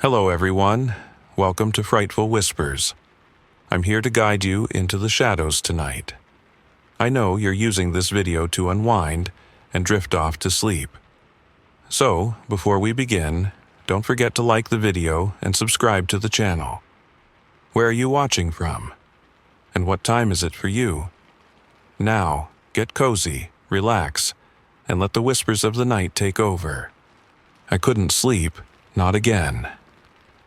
Hello everyone, welcome to Frightful Whispers. I'm here to guide you into the shadows tonight. I know you're using this video to unwind and drift off to sleep. So, before we begin, don't forget to like the video and subscribe to the channel. Where are you watching from? And what time is it for you? Now, get cozy, relax, and let the whispers of the night take over. I couldn't sleep, not again.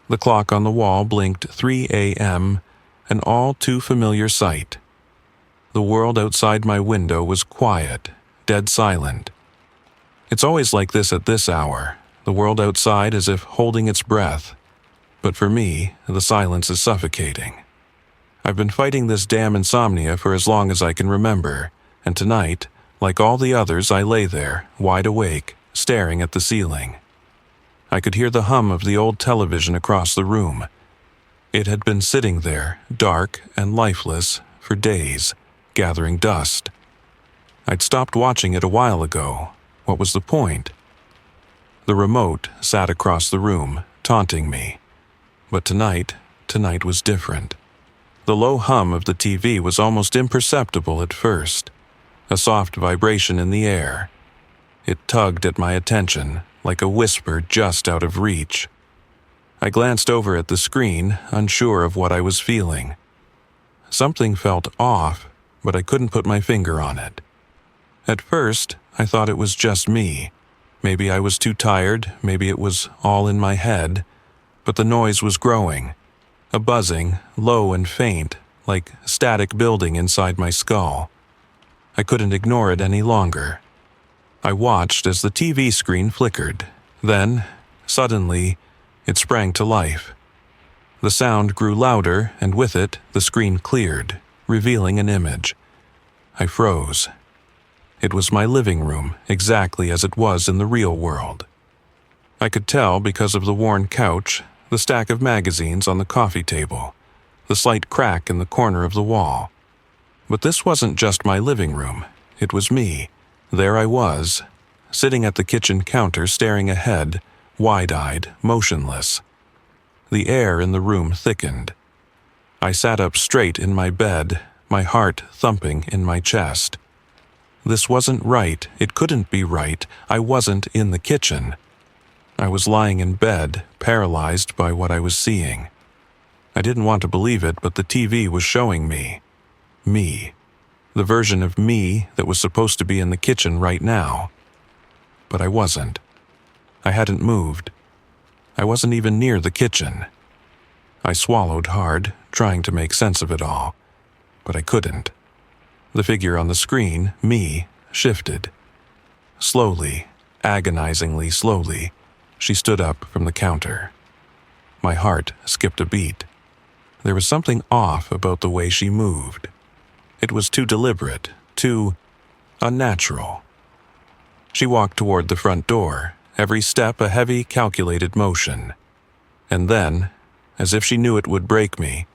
The clock on the wall blinked 3 a.m., an all too familiar sight. The world outside my window was quiet, dead silent. It's always like this at this hour, the world outside as if holding its breath. But for me, the silence is suffocating. I've been fighting this damn insomnia for as long as I can remember, and tonight, like all the others, I lay there, wide awake, staring at the ceiling. I could hear the hum of the old television across the room. It had been sitting there, dark and lifeless, for days, gathering dust. I'd stopped watching it a while ago. What was the point? The remote sat across the room, taunting me. But tonight was different. The low hum of the TV was almost imperceptible at first, a soft vibration in the air. It tugged at my attention, like a whisper just out of reach. I glanced over at the screen, unsure of what I was feeling. Something felt off, but I couldn't put my finger on it. At first, I thought it was just me. Maybe I was too tired, maybe it was all in my head, but the noise was growing. A buzzing, low and faint, like static building inside my skull. I couldn't ignore it any longer. I watched as the TV screen flickered. Then, suddenly, it sprang to life. The sound grew louder, and with it, the screen cleared, revealing an image. I froze. It was my living room, exactly as it was in the real world. I could tell because of the worn couch, the stack of magazines on the coffee table, the slight crack in the corner of the wall. But this wasn't just my living room. It was me. There I was, sitting at the kitchen counter staring ahead, wide-eyed, motionless. The air in the room thickened. I sat up straight in my bed, my heart thumping in my chest. This wasn't right, it couldn't be right, I wasn't in the kitchen. I was lying in bed, paralyzed by what I was seeing. I didn't want to believe it, but the TV was showing me. Me. The version of me that was supposed to be in the kitchen right now. But I wasn't. I hadn't moved. I wasn't even near the kitchen. I swallowed hard, trying to make sense of it all. But I couldn't. The figure on the screen, me, shifted. Slowly, agonizingly slowly, she stood up from the counter. My heart skipped a beat. There was something off about the way she moved. It was too deliberate, too unnatural. She walked toward the front door, every step a heavy, calculated motion. And then, as if she knew it would break me,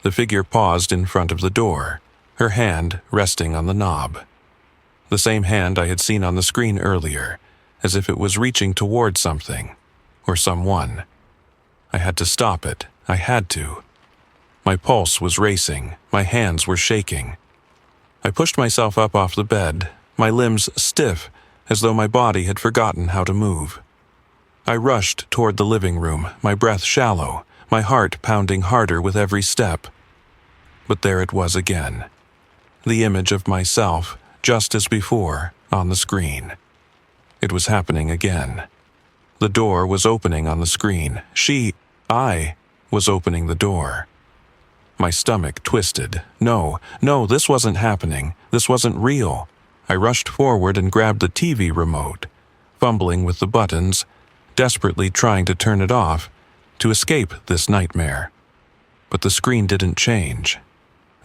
the figure paused in front of the door, her hand resting on the knob. The same hand I had seen on the screen earlier, as if it was reaching toward something, or someone. I had to stop it. I had to. My pulse was racing, my hands were shaking. I pushed myself up off the bed, my limbs stiff, as though my body had forgotten how to move. I rushed toward the living room, my breath shallow, my heart pounding harder with every step. But there it was again. The image of myself, just as before, on the screen. It was happening again. The door was opening on the screen. I was opening the door. My stomach twisted. No, this wasn't happening. This wasn't real. I rushed forward and grabbed the TV remote, fumbling with the buttons, desperately trying to turn it off, to escape this nightmare. But the screen didn't change.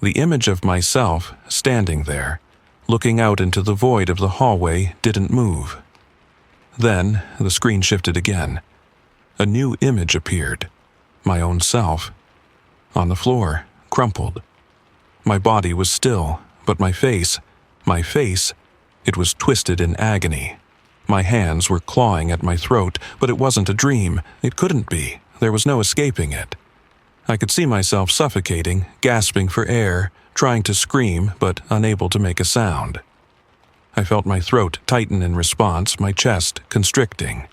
The image of myself, standing there, looking out into the void of the hallway, didn't move. Then the screen shifted again. A new image appeared. My own self. On the floor, crumpled. My body was still, but my face, it was twisted in agony. My hands were clawing at my throat, but it wasn't a dream. It couldn't be. There was no escaping it. I could see myself suffocating, gasping for air, trying to scream but unable to make a sound. I felt my throat tighten in response, my chest constricting.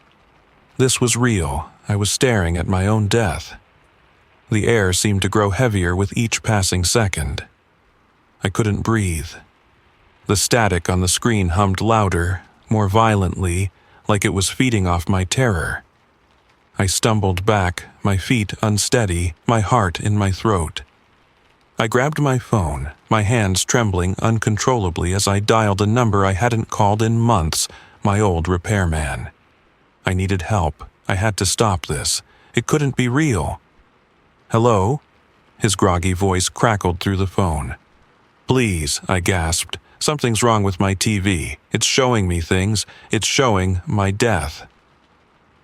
This was real. I was staring at my own death. The air seemed to grow heavier with each passing second. I couldn't breathe. The static on the screen hummed louder, more violently, like it was feeding off my terror. I stumbled back, my feet unsteady, my heart in my throat. I grabbed my phone, my hands trembling uncontrollably as I dialed a number I hadn't called in months, my old repairman. I needed help. I had to stop this. It couldn't be real. "Hello?" His groggy voice crackled through the phone. "Please," I gasped. "Something's wrong with my TV. It's showing me things. It's showing my death."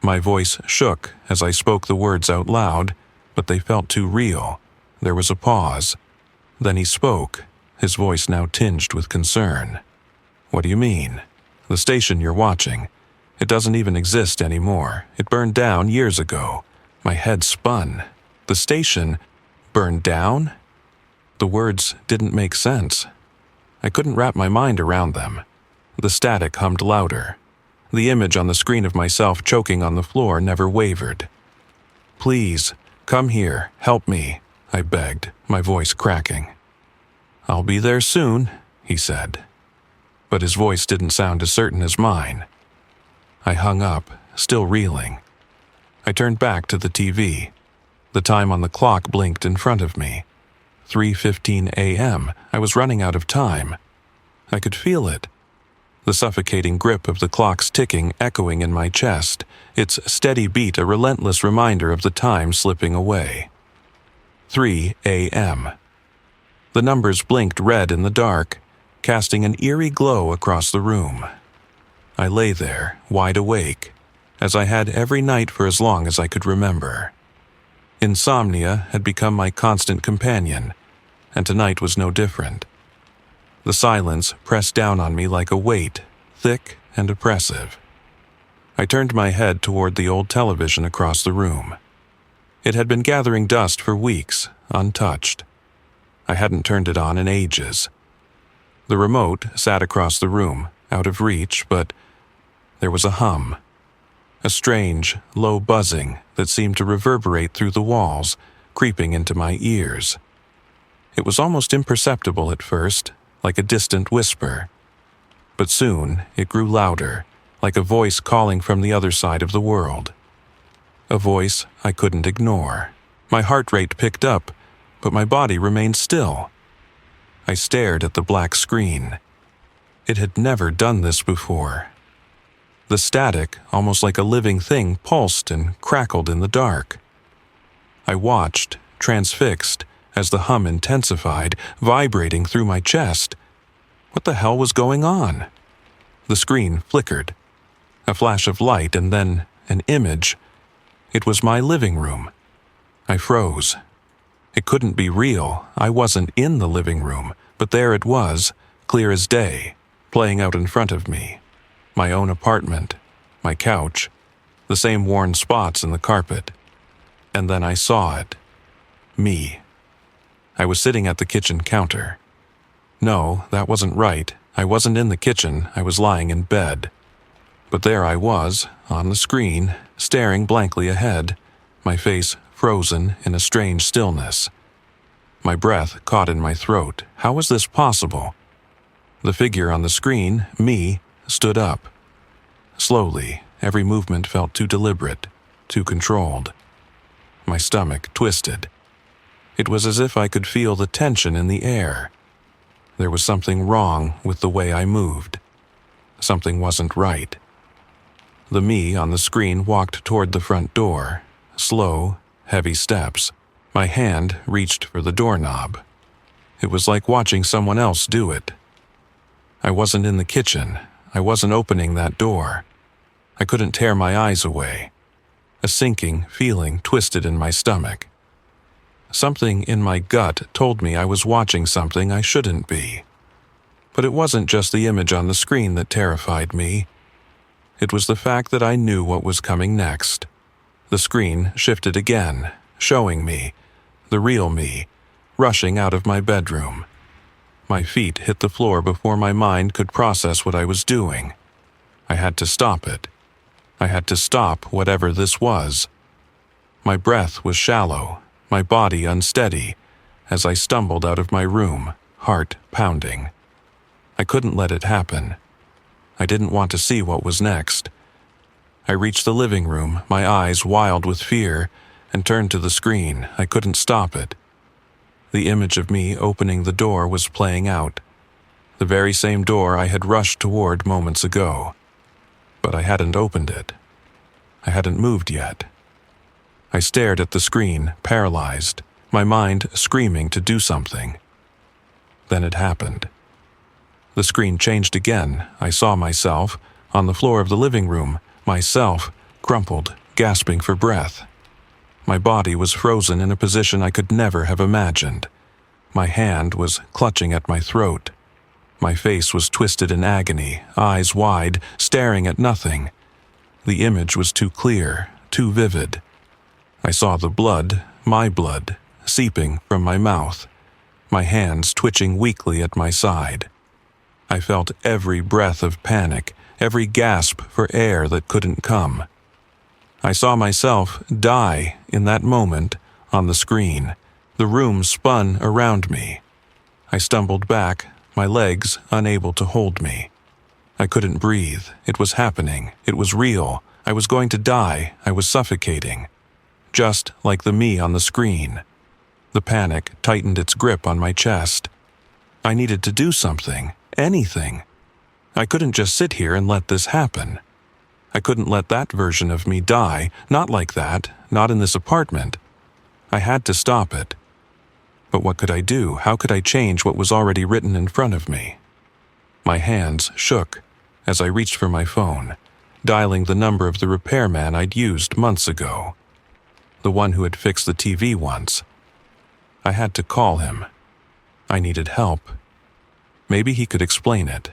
My voice shook as I spoke the words out loud, but they felt too real. There was a pause. Then he spoke, his voice now tinged with concern. "What do you mean? The station you're watching. It doesn't even exist anymore. It burned down years ago." My head spun. The station burned down? The words didn't make sense. I couldn't wrap my mind around them. The static hummed louder. The image on the screen of myself choking on the floor never wavered. "Please, come here, help me," I begged, my voice cracking. "I'll be there soon," he said. But his voice didn't sound as certain as mine. I hung up, still reeling. I turned back to the TV. The time on the clock blinked in front of me. 3:15 a.m. I was running out of time. I could feel it. The suffocating grip of the clock's ticking echoing in my chest, its steady beat a relentless reminder of the time slipping away. 3 a.m. The numbers blinked red in the dark, casting an eerie glow across the room. I lay there, wide awake, as I had every night for as long as I could remember. Insomnia had become my constant companion, and tonight was no different. The silence pressed down on me like a weight, thick and oppressive. I turned my head toward the old television across the room. It had been gathering dust for weeks, untouched. I hadn't turned it on in ages. The remote sat across the room, out of reach, but there was a hum. A strange, low buzzing that seemed to reverberate through the walls, creeping into my ears. It was almost imperceptible at first, like a distant whisper. But soon it grew louder, like a voice calling from the other side of the world. A voice I couldn't ignore. My heart rate picked up, but my body remained still. I stared at the black screen. It had never done this before. The static, almost like a living thing, pulsed and crackled in the dark. I watched, transfixed, as the hum intensified, vibrating through my chest. What the hell was going on? The screen flickered. A flash of light and then an image. It was my living room. I froze. It couldn't be real. I wasn't in the living room, but there it was, clear as day, playing out in front of me. My own apartment, my couch, the same worn spots in the carpet. And then I saw it. Me. I was sitting at the kitchen counter. No, that wasn't right. I wasn't in the kitchen. I was lying in bed. But there I was, on the screen, staring blankly ahead, my face frozen in a strange stillness. My breath caught in my throat. How was this possible? The figure on the screen, me, stood up. Slowly, every movement felt too deliberate, too controlled. My stomach twisted. It was as if I could feel the tension in the air. There was something wrong with the way I moved. Something wasn't right. The me on the screen walked toward the front door, slow, heavy steps. My hand reached for the doorknob. It was like watching someone else do it. I wasn't in the kitchen. I wasn't opening that door. I couldn't tear my eyes away. A sinking feeling twisted in my stomach. Something in my gut told me I was watching something I shouldn't be. But it wasn't just the image on the screen that terrified me. It was the fact that I knew what was coming next. The screen shifted again, showing me, the real me, rushing out of my bedroom. My feet hit the floor before my mind could process what I was doing. I had to stop it. I had to stop whatever this was. My breath was shallow, my body unsteady, as I stumbled out of my room, heart pounding. I couldn't let it happen. I didn't want to see what was next. I reached the living room, my eyes wild with fear, and turned to the screen. I couldn't stop it. The image of me opening the door was playing out, the very same door I had rushed toward moments ago. But I hadn't opened it. I hadn't moved yet. I stared at the screen, paralyzed, my mind screaming to do something. Then it happened. The screen changed again. I saw myself, on the floor of the living room, myself, crumpled, gasping for breath. My body was frozen in a position I could never have imagined. My hand was clutching at my throat. My face was twisted in agony, eyes wide, staring at nothing. The image was too clear, too vivid. I saw the blood, my blood, seeping from my mouth, my hands twitching weakly at my side. I felt every breath of panic, every gasp for air that couldn't come. I saw myself die in that moment on the screen. The room spun around me. I stumbled back, my legs unable to hold me. I couldn't breathe. It was happening. It was real. I was going to die. I was suffocating. Just like the me on the screen. The panic tightened its grip on my chest. I needed to do something, anything. I couldn't just sit here and let this happen. I couldn't let that version of me die, not like that, not in this apartment. I had to stop it. But what could I do? How could I change what was already written in front of me? My hands shook as I reached for my phone, dialing the number of the repairman I'd used months ago. The one who had fixed the TV once. I had to call him. I needed help. Maybe he could explain it.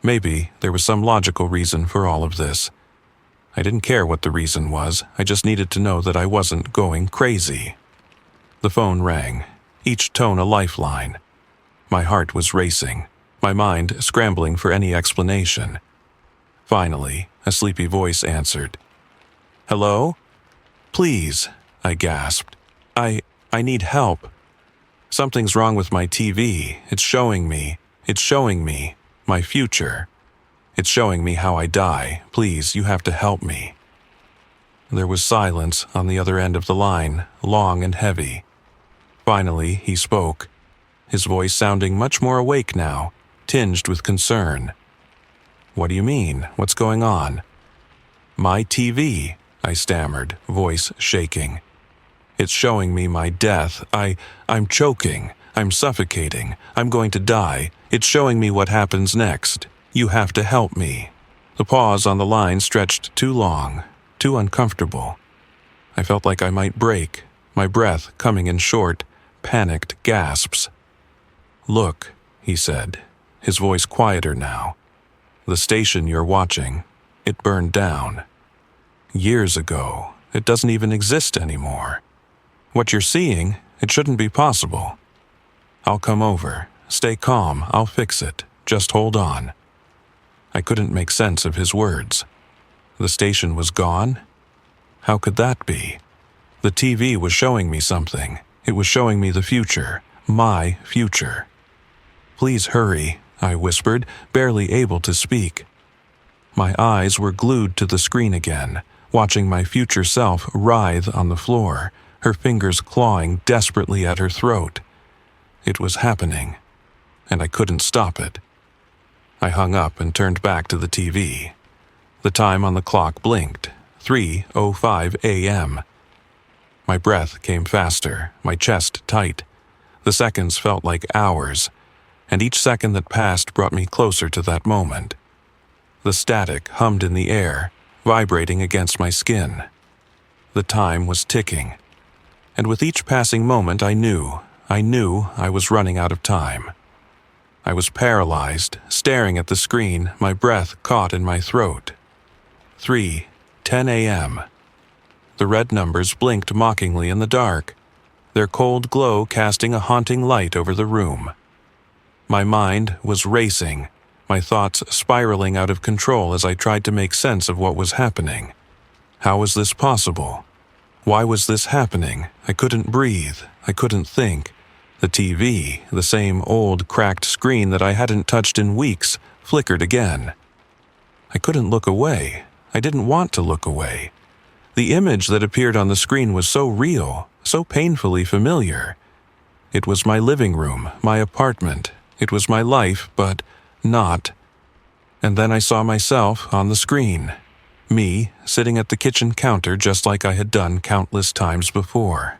Maybe there was some logical reason for all of this. I didn't care what the reason was. I just needed to know that I wasn't going crazy. The phone rang, each tone a lifeline. My heart was racing, my mind scrambling for any explanation. Finally, a sleepy voice answered. "Hello? Please," I gasped. I need help. Something's wrong with my TV. It's showing me my future. It's showing me how I die. Please, you have to help me." There was silence on the other end of the line, long and heavy. Finally, he spoke, his voice sounding much more awake now, tinged with concern. "What do you mean? What's going on?" "My TV," I stammered, voice shaking. "It's showing me my death. I'm choking. I'm suffocating. I'm going to die. It's showing me what happens next. You have to help me." The pause on the line stretched too long, too uncomfortable. I felt like I might break, my breath coming in short, panicked gasps. "Look," he said, his voice quieter now. "The station you're watching, it burned down. Years ago. It doesn't even exist anymore. What you're seeing, it shouldn't be possible. I'll come over. Stay calm. I'll fix it. Just hold on." I couldn't make sense of his words. The station was gone? How could that be? The TV was showing me something. It was showing me the future. My future. "Please hurry," I whispered, barely able to speak. My eyes were glued to the screen again, watching my future self writhe on the floor, her fingers clawing desperately at her throat. It was happening, and I couldn't stop it. I hung up and turned back to the TV. The time on the clock blinked, 3:05 a.m. My breath came faster, my chest tight. The seconds felt like hours, and each second that passed brought me closer to that moment. The static hummed in the air, vibrating against my skin. The time was ticking, and with each passing moment I knew I was running out of time. I was paralyzed, staring at the screen, my breath caught in my throat. 3:10 a.m. The red numbers blinked mockingly in the dark, their cold glow casting a haunting light over the room. My mind was racing, my thoughts spiraling out of control as I tried to make sense of what was happening. How was this possible? Why was this happening? I couldn't breathe. I couldn't think. The TV, the same old cracked screen that I hadn't touched in weeks, flickered again. I couldn't look away. I didn't want to look away. The image that appeared on the screen was so real, so painfully familiar. It was my living room, my apartment. It was my life, but not. And then I saw myself on the screen. Me, sitting at the kitchen counter just like I had done countless times before.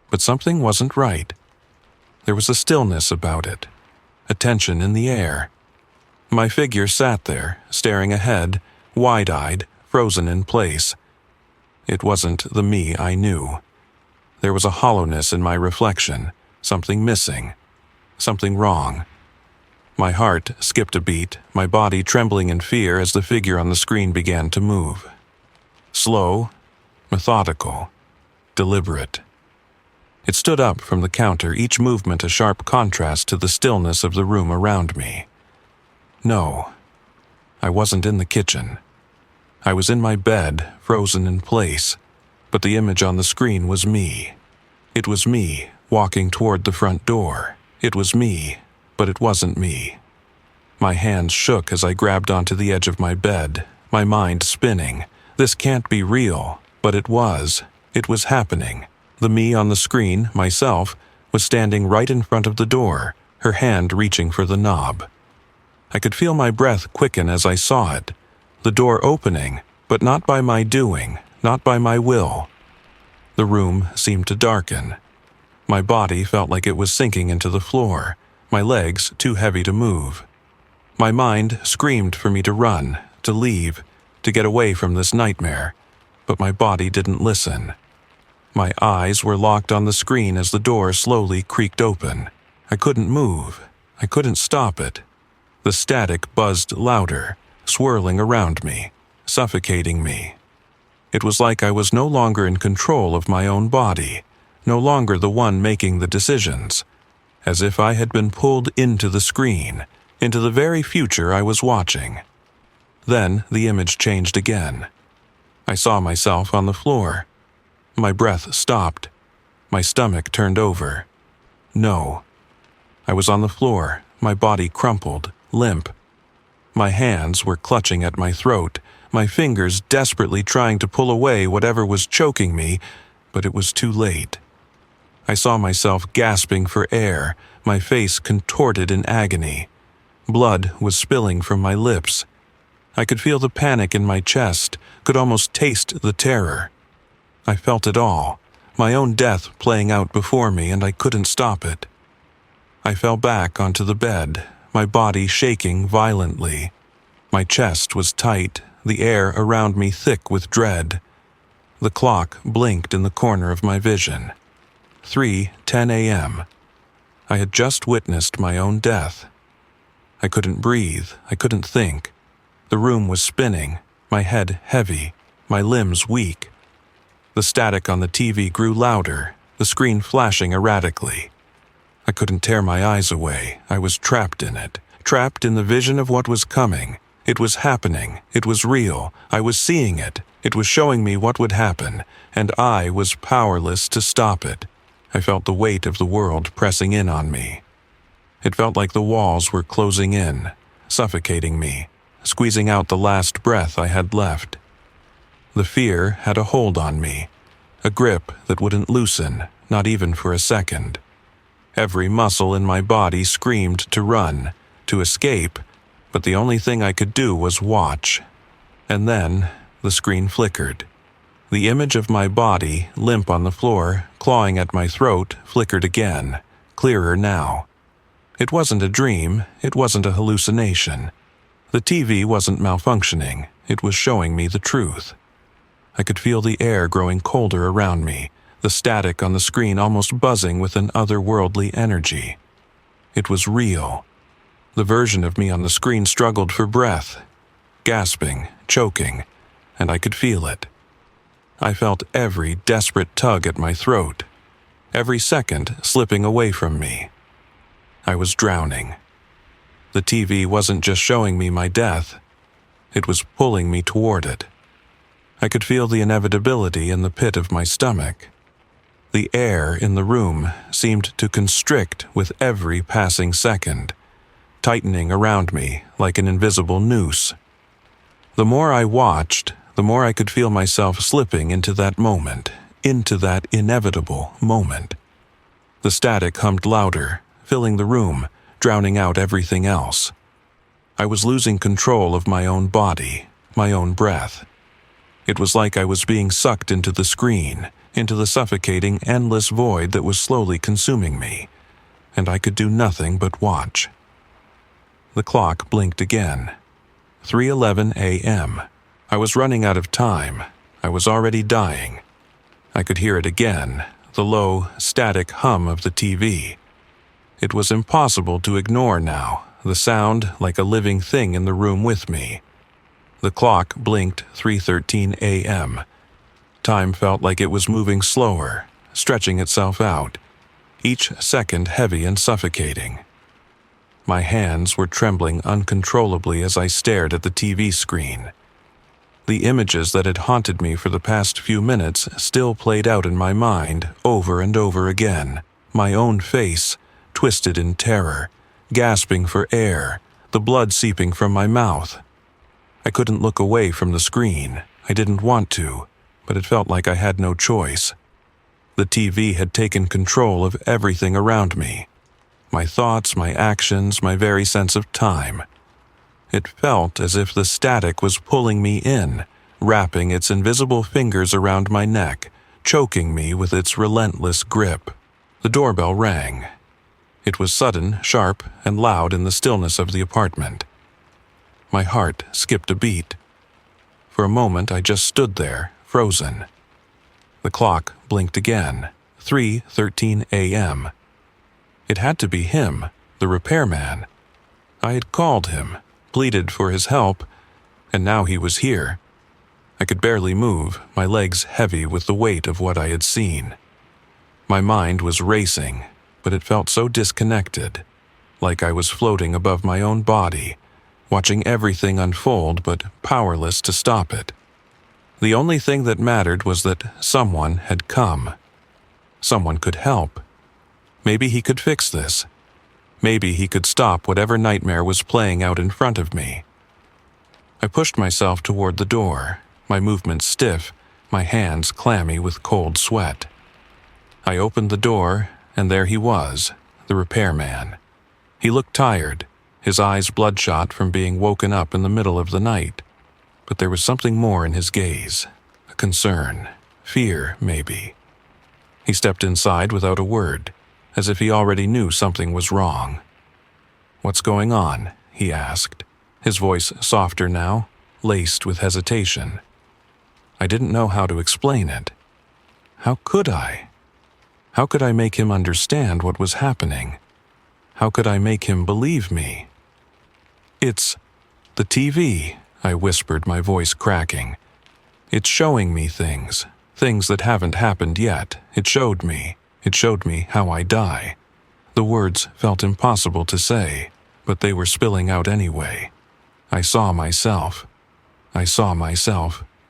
But something wasn't right. There was a stillness about it, a tension in the air. My figure sat there, staring ahead, wide-eyed, frozen in place. It wasn't the me I knew. There was a hollowness in my reflection, something missing, something wrong. My heart skipped a beat, my body trembling in fear as the figure on the screen began to move. Slow, methodical, deliberate. It stood up from the counter, each movement a sharp contrast to the stillness of the room around me. No, I wasn't in the kitchen. I was in my bed, frozen in place, but the image on the screen was me. It was me, walking toward the front door. It was me, but it wasn't me. My hands shook as I grabbed onto the edge of my bed, my mind spinning. This can't be real, but it was. It was happening. The me on the screen, myself, was standing right in front of the door, her hand reaching for the knob. I could feel my breath quicken as I saw it. The door opening, but not by my doing, not by my will. The room seemed to darken. My body felt like it was sinking into the floor, my legs too heavy to move. My mind screamed for me to run, to leave, to get away from this nightmare, but my body didn't listen. My eyes were locked on the screen as the door slowly creaked open. I couldn't move. I couldn't stop it. The static buzzed louder, swirling around me, suffocating me. It was like I was no longer in control of my own body, no longer the one making the decisions, as if I had been pulled into the screen, into the very future I was watching. Then the image changed again. I saw myself on the floor. My breath stopped. My stomach turned over. No. I was on the floor, my body crumpled, limp. My hands were clutching at my throat, my fingers desperately trying to pull away whatever was choking me, but it was too late. I saw myself gasping for air, my face contorted in agony. Blood was spilling from my lips. I could feel the panic in my chest, could almost taste the terror. I felt it all, my own death playing out before me, and I couldn't stop it. I fell back onto the bed, my body shaking violently. My chest was tight, the air around me thick with dread. The clock blinked in the corner of my vision. 3:10 a.m. I had just witnessed my own death. I couldn't breathe, I couldn't think. The room was spinning, my head heavy, my limbs weak. The static on the TV grew louder, the screen flashing erratically. I couldn't tear my eyes away. I was trapped in it, trapped in the vision of what was coming. It was happening. It was real. I was seeing it. It was showing me what would happen, and I was powerless to stop it. I felt the weight of the world pressing in on me. It felt like the walls were closing in, suffocating me, squeezing out the last breath I had left. The fear had a hold on me, a grip that wouldn't loosen, not even for a second. Every muscle in my body screamed to run, to escape, but the only thing I could do was watch. And then the screen flickered. The image of my body, limp on the floor, clawing at my throat, flickered again, clearer now. It wasn't a dream, it wasn't a hallucination. The TV wasn't malfunctioning, it was showing me the truth. I could feel the air growing colder around me, the static on the screen almost buzzing with an otherworldly energy. It was real. The version of me on the screen struggled for breath, gasping, choking, and I could feel it. I felt every desperate tug at my throat, every second slipping away from me. I was drowning. The TV wasn't just showing me my death, it was pulling me toward it. I could feel the inevitability in the pit of my stomach. The air in the room seemed to constrict with every passing second, tightening around me like an invisible noose. The more I watched, the more I could feel myself slipping into that moment, into that inevitable moment. The static hummed louder, filling the room, drowning out everything else. I was losing control of my own body, my own breath. It was like I was being sucked into the screen, into the suffocating, endless void that was slowly consuming me, and I could do nothing but watch. The clock blinked again. 3:11 a.m. I was running out of time. I was already dying. I could hear it again, the low, static hum of the TV. It was impossible to ignore now, the sound like a living thing in the room with me. The clock blinked 3:13 a.m. Time felt like it was moving slower, stretching itself out, each second heavy and suffocating. My hands were trembling uncontrollably as I stared at the TV screen. The images that had haunted me for the past few minutes still played out in my mind over and over again. My own face, twisted in terror, gasping for air, the blood seeping from my mouth. I couldn't look away from the screen. I didn't want to, but it felt like I had no choice. The TV had taken control of everything around me. My thoughts, my actions, my very sense of time. It felt as if the static was pulling me in, wrapping its invisible fingers around my neck, choking me with its relentless grip. The doorbell rang. It was sudden, sharp, and loud in the stillness of the apartment. My heart skipped a beat. For a moment I just stood there, frozen. The clock blinked again, 3:13 a.m. It had to be him, the repairman. I had called him, pleaded for his help, and now he was here. I could barely move, my legs heavy with the weight of what I had seen. My mind was racing, but it felt so disconnected, like I was floating above my own body, watching everything unfold but powerless to stop it. The only thing that mattered was that someone had come. Someone could help. Maybe he could fix this. Maybe he could stop whatever nightmare was playing out in front of me. I pushed myself toward the door, my movements stiff, my hands clammy with cold sweat. I opened the door, and there he was, the repairman. He looked tired, his eyes bloodshot from being woken up in the middle of the night. But there was something more in his gaze, a concern, fear, maybe. He stepped inside without a word, as if he already knew something was wrong. "What's going on?" he asked, his voice softer now, laced with hesitation. I didn't know how to explain it. How could I? How could I make him understand what was happening? How could I make him believe me? "It's the TV," I whispered, my voice cracking. "It's showing me things that haven't happened yet. It showed me how I die." The words felt impossible to say, but they were spilling out anyway. I saw myself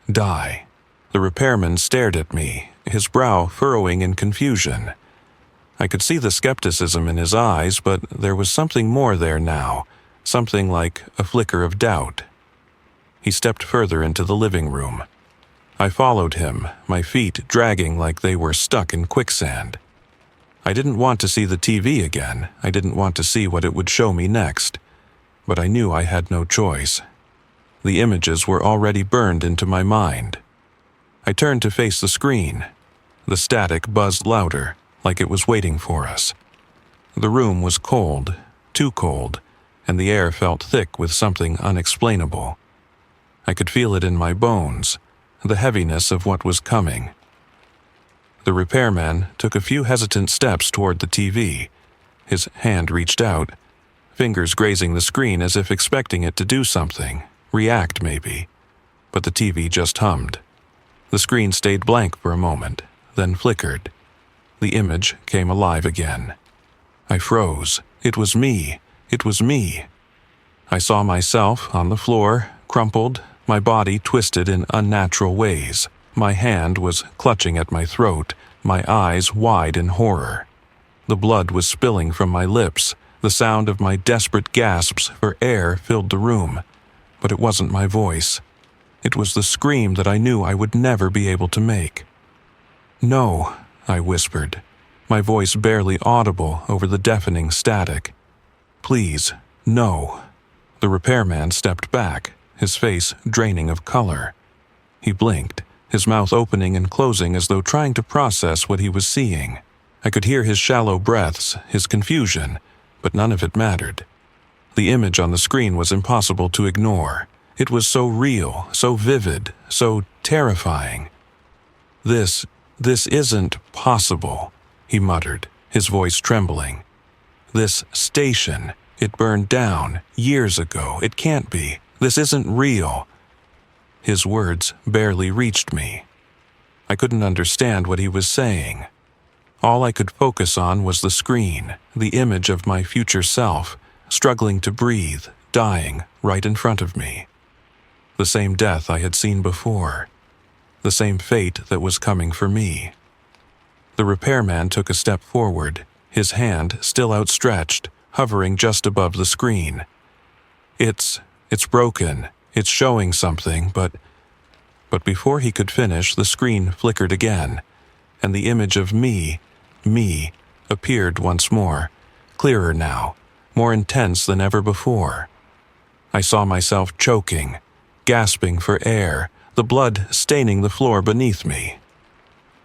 die. The repairman stared at me, his brow furrowing in confusion. I could see the skepticism in his eyes, but there was something more there now, something like a flicker of doubt. He stepped further into the living room. I followed him, my feet dragging like they were stuck in quicksand. I didn't want to see the TV again. I didn't want to see what it would show me next. But I knew I had no choice. The images were already burned into my mind. I turned to face the screen. The static buzzed louder, like it was waiting for us. The room was cold, too cold, and the air felt thick with something unexplainable. I could feel it in my bones, the heaviness of what was coming. The repairman took a few hesitant steps toward the TV. His hand reached out, fingers grazing the screen as if expecting it to do something, react maybe. But the TV just hummed. The screen stayed blank for a moment, then flickered. The image came alive again. I froze. It was me. It was me. I saw myself on the floor, crumpled, my body twisted in unnatural ways. My hand was clutching at my throat, my eyes wide in horror. The blood was spilling from my lips. The sound of my desperate gasps for air filled the room. But it wasn't my voice. It was the scream that I knew I would never be able to make. "No," I whispered, my voice barely audible over the deafening static. "Please, no." The repairman stepped back, his face draining of color. He blinked, his mouth opening and closing as though trying to process what he was seeing. I could hear his shallow breaths, his confusion, but none of it mattered. The image on the screen was impossible to ignore. It was so real, so vivid, so terrifying. This isn't possible," he muttered, his voice trembling. "This station, it burned down years ago. It can't be. This isn't real." His words barely reached me. I couldn't understand what he was saying. All I could focus on was the screen, the image of my future self, struggling to breathe, dying right in front of me. The same death I had seen before. The same fate that was coming for me. The repairman took a step forward, his hand still outstretched, hovering just above the screen. It's broken. It's showing something, but before he could finish, the screen flickered again, and the image of me, appeared once more, clearer now, more intense than ever before. I saw myself choking, gasping for air, the blood staining the floor beneath me.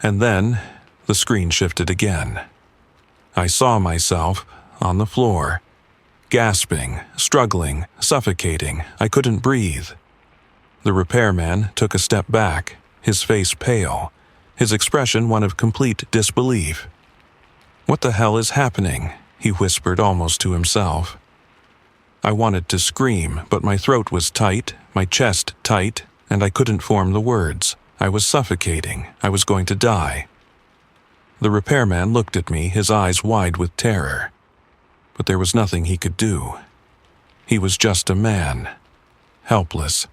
And then, the screen shifted again. I saw myself on the floor, gasping, struggling, suffocating. I couldn't breathe. The repairman took a step back, his face pale, his expression one of complete disbelief. "What the hell is happening?" he whispered almost to himself. I wanted to scream, but my throat was tight, my chest tight, and I couldn't form the words. I was suffocating. I was going to die. The repairman looked at me, his eyes wide with terror. But there was nothing he could do. He was just a man, helpless,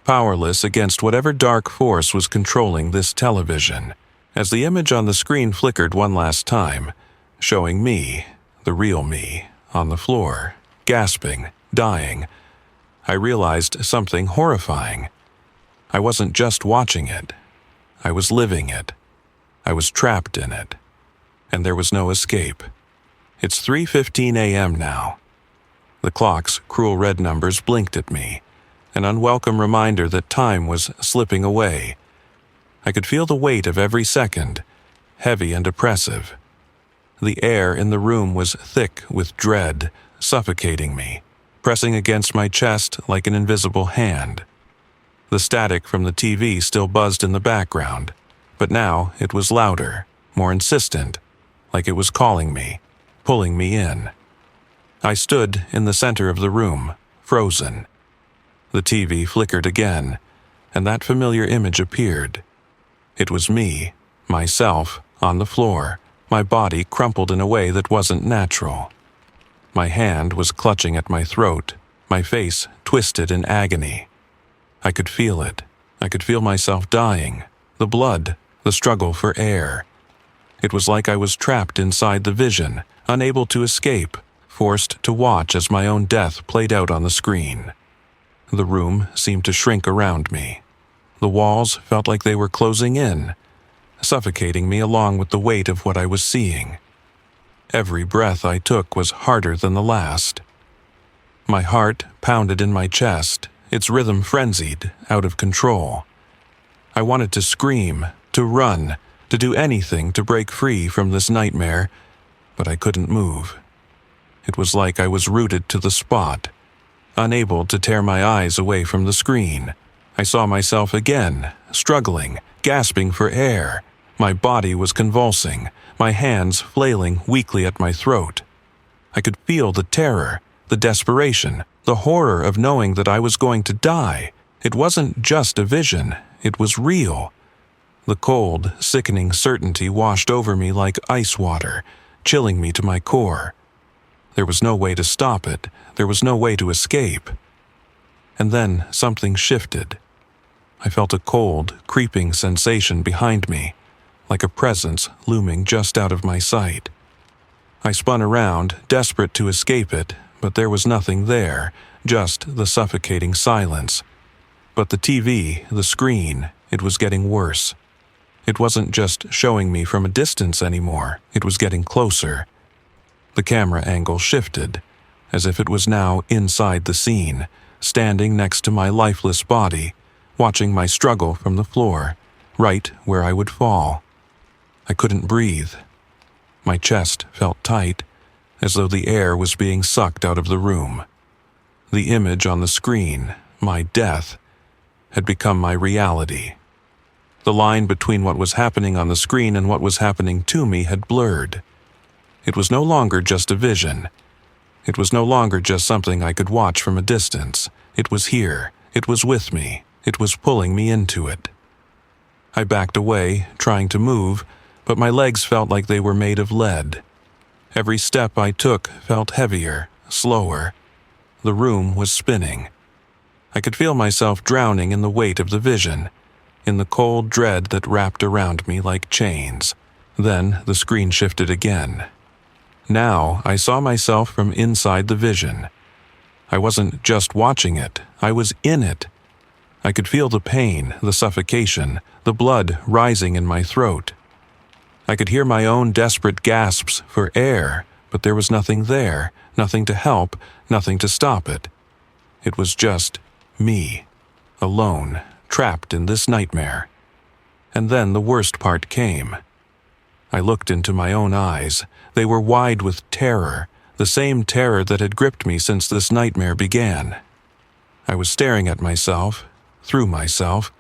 powerless against whatever dark force was controlling this television. As the image on the screen flickered one last time, showing me, the real me, on the floor, gasping, dying, I realized something horrifying. I wasn't just watching it. I was living it. I was trapped in it. And there was no escape. It's 3:15 a.m. now. The clock's cruel red numbers blinked at me, an unwelcome reminder that time was slipping away. I could feel the weight of every second, heavy and oppressive. The air in the room was thick with dread, suffocating me, pressing against my chest like an invisible hand. The static from the TV still buzzed in the background, but now it was louder, more insistent, like it was calling me, pulling me in. I stood in the center of the room, frozen. The TV flickered again, and that familiar image appeared. It was me, myself, on the floor, my body crumpled in a way that wasn't natural. My hand was clutching at my throat, my face twisted in agony. I could feel it. I could feel myself dying, the blood, the struggle for air. It was like I was trapped inside the vision, unable to escape, forced to watch as my own death played out on the screen. The room seemed to shrink around me. The walls felt like they were closing in, suffocating me along with the weight of what I was seeing. Every breath I took was harder than the last. My heart pounded in my chest, its rhythm frenzied, out of control. I wanted to scream, to run, to do anything to break free from this nightmare, but I couldn't move. It was like I was rooted to the spot, unable to tear my eyes away from the screen. I saw myself again, struggling, gasping for air. My body was convulsing, my hands flailing weakly at my throat. I could feel the terror, the desperation, the horror of knowing that I was going to die. It wasn't just a vision, it was real. The cold, sickening certainty washed over me like ice water, chilling me to my core. There was no way to stop it. There was no way to escape. And then something shifted. I felt a cold, creeping sensation behind me, like a presence looming just out of my sight. I spun around, desperate to escape it, but there was nothing there, just the suffocating silence. But the TV, the screen, it was getting worse. It wasn't just showing me from a distance anymore, it was getting closer. The camera angle shifted, as if it was now inside the scene, standing next to my lifeless body, watching my struggle from the floor, right where I would fall. I couldn't breathe. My chest felt tight, as though the air was being sucked out of the room. The image on the screen, my death, had become my reality. The line between what was happening on the screen and what was happening to me had blurred. It was no longer just a vision. It was no longer just something I could watch from a distance. It was here. It was with me. It was pulling me into it. I backed away, trying to move, but my legs felt like they were made of lead. Every step I took felt heavier, slower. The room was spinning. I could feel myself drowning in the weight of the vision, in the cold dread that wrapped around me like chains. Then the screen shifted again. Now I saw myself from inside the vision. I wasn't just watching it, I was in it. I could feel the pain, the suffocation, the blood rising in my throat. I could hear my own desperate gasps for air, but there was nothing there, nothing to help, nothing to stop it. It was just me, alone, trapped in this nightmare. And then the worst part came. I looked into my own eyes. They were wide with terror, the same terror that had gripped me since this nightmare began. I was staring at myself, through myself,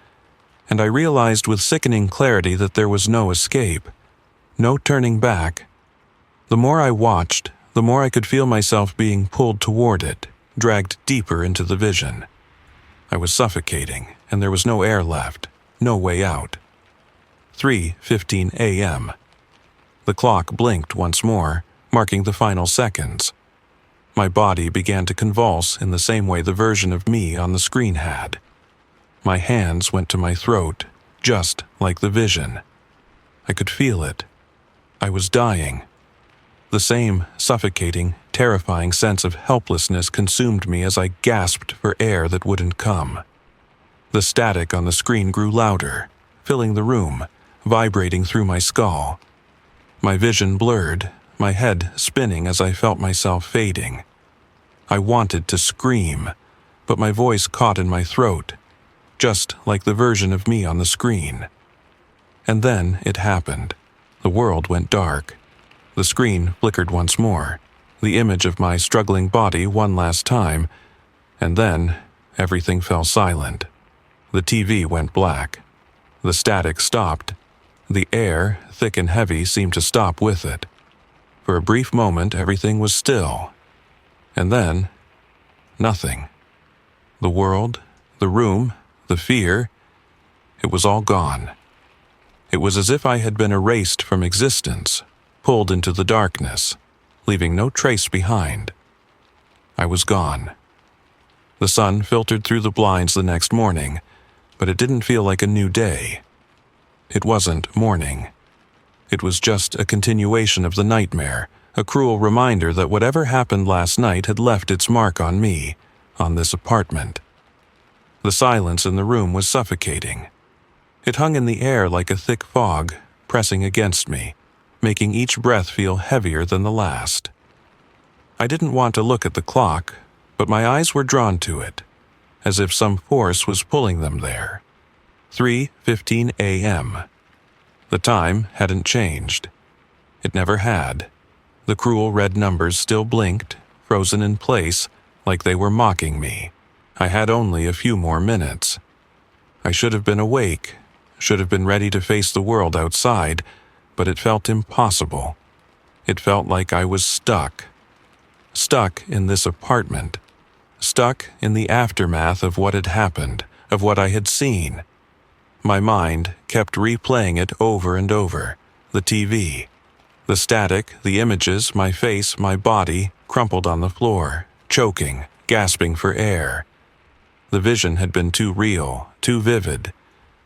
and I realized with sickening clarity that there was no escape, no turning back. The more I watched, the more I could feel myself being pulled toward it, dragged deeper into the vision. I was suffocating, and there was no air left, no way out. 3:15 a.m. The clock blinked once more, marking the final seconds. My body began to convulse in the same way the version of me on the screen had. My hands went to my throat, just like the vision. I could feel it. I was dying. The same suffocating, terrifying sense of helplessness consumed me as I gasped for air that wouldn't come. The static on the screen grew louder, filling the room, vibrating through my skull. My vision blurred, my head spinning as I felt myself fading. I wanted to scream, but my voice caught in my throat, just like the version of me on the screen. And then it happened. The world went dark. The screen flickered once more, the image of my struggling body one last time, and then everything fell silent. The TV went black. The static stopped. The air, thick and heavy, seemed to stop with it. For a brief moment, everything was still. And then, nothing. The world, the room, the fear, it was all gone. It was as if I had been erased from existence, pulled into the darkness, leaving no trace behind. I was gone. The sun filtered through the blinds the next morning, but it didn't feel like a new day. It wasn't morning. It was just a continuation of the nightmare, a cruel reminder that whatever happened last night had left its mark on me, on this apartment. The silence in the room was suffocating. It hung in the air like a thick fog, pressing against me, making each breath feel heavier than the last. I didn't want to look at the clock, but my eyes were drawn to it, as if some force was pulling them there. 3:15 a.m. The time hadn't changed. It never had. The cruel red numbers still blinked, frozen in place, like they were mocking me. I had only a few more minutes. I should have been awake, should have been ready to face the world outside, but it felt impossible. It felt like I was stuck. Stuck in this apartment. Stuck in the aftermath of what had happened, of what I had seen. My mind kept replaying it over and over. The TV. The static, the images, my face, my body, crumpled on the floor, choking, gasping for air. The vision had been too real, too vivid.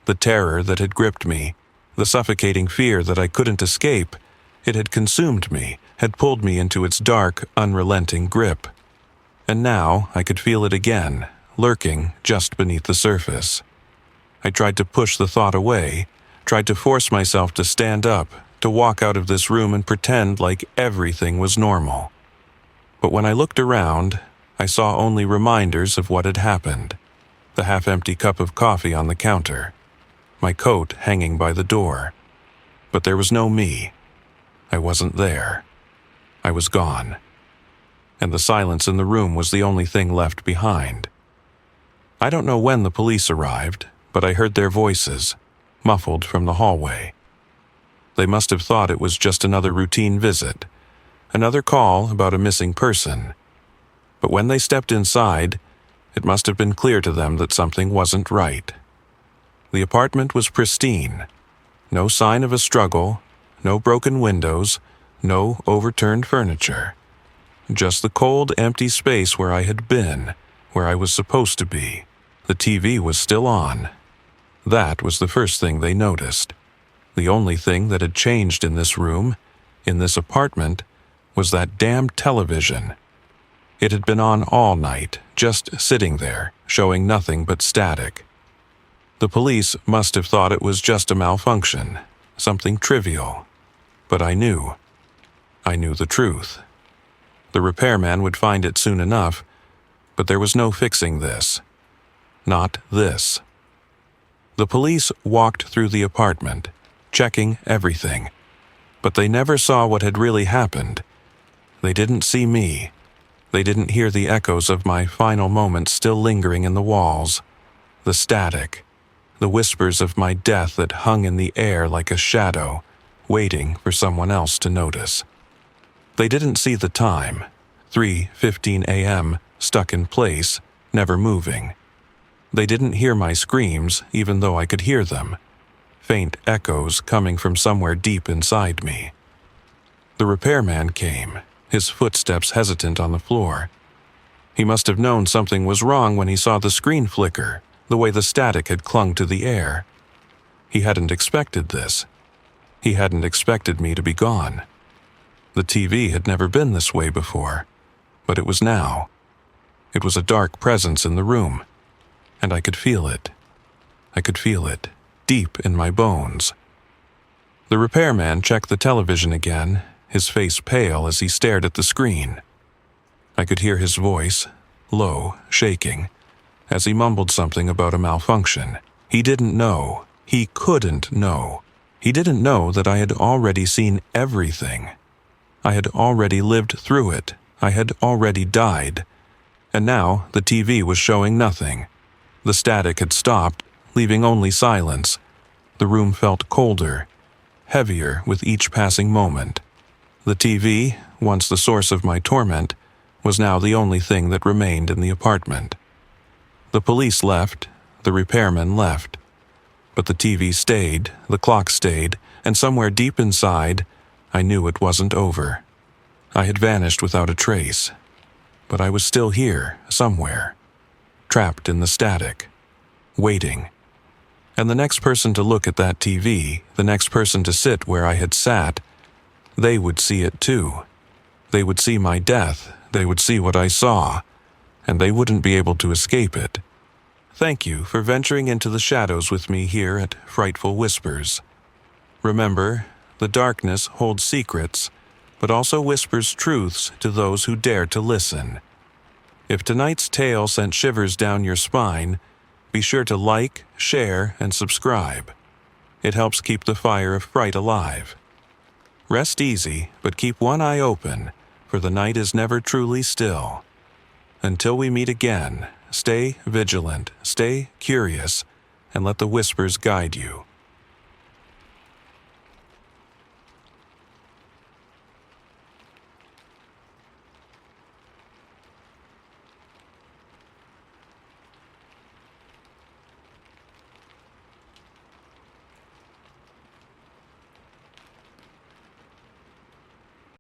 The terror that had gripped me, the suffocating fear that I couldn't escape, it had consumed me, had pulled me into its dark, unrelenting grip. And now I could feel it again, lurking just beneath the surface. I tried to push the thought away, tried to force myself to stand up, to walk out of this room and pretend like everything was normal. But when I looked around, I saw only reminders of what had happened. The half-empty cup of coffee on the counter, my coat hanging by the door. But there was no me. I wasn't there. I was gone. And the silence in the room was the only thing left behind. I don't know when the police arrived, but I heard their voices, muffled from the hallway. They must have thought it was just another routine visit, another call about a missing person. But when they stepped inside, it must have been clear to them that something wasn't right. The apartment was pristine. No sign of a struggle, no broken windows, no overturned furniture. Just the cold, empty space where I had been, where I was supposed to be. The TV was still on. That was the first thing they noticed. The only thing that had changed in this room, in this apartment, was that damn television. It had been on all night, just sitting there, showing nothing but static. The police must have thought it was just a malfunction, something trivial. But I knew. I knew the truth. The repairman would find it soon enough, but there was no fixing this. Not this. The police walked through the apartment, checking everything, but they never saw what had really happened. They didn't see me. They didn't hear the echoes of my final moments still lingering in the walls, the static, the whispers of my death that hung in the air like a shadow, waiting for someone else to notice. They didn't see the time, 3:15 a.m., stuck in place, never moving. They didn't hear my screams, even though I could hear them, faint echoes coming from somewhere deep inside me. The repairman came, his footsteps hesitant on the floor. He must have known something was wrong when he saw the screen flicker, the way the static had clung to the air. He hadn't expected this. He hadn't expected me to be gone. The TV had never been this way before, but it was now. It was a dark presence in the room, and I could feel it. I could feel it, deep in my bones. The repairman checked the television again, his face pale as he stared at the screen. I could hear his voice, low, shaking, as he mumbled something about a malfunction. He didn't know. He couldn't know. He didn't know that I had already seen everything. I had already lived through it. I had already died. And now the TV was showing nothing. The static had stopped, leaving only silence. The room felt colder, heavier with each passing moment. The TV, once the source of my torment, was now the only thing that remained in the apartment. The police left, the repairman left. But the TV stayed, the clock stayed, and somewhere deep inside, I knew it wasn't over. I had vanished without a trace. But I was still here, somewhere, trapped in the static, waiting. And the next person to look at that TV, the next person to sit where I had sat, they would see it too. They would see my death, they would see what I saw, and they wouldn't be able to escape it. Thank you for venturing into the shadows with me here at Frightful Whispers. Remember, the darkness holds secrets, but also whispers truths to those who dare to listen. If tonight's tale sent shivers down your spine, be sure to like, share, and subscribe. It helps keep the fire of fright alive. Rest easy, but keep one eye open, for the night is never truly still. Until we meet again, stay vigilant, stay curious, and let the whispers guide you.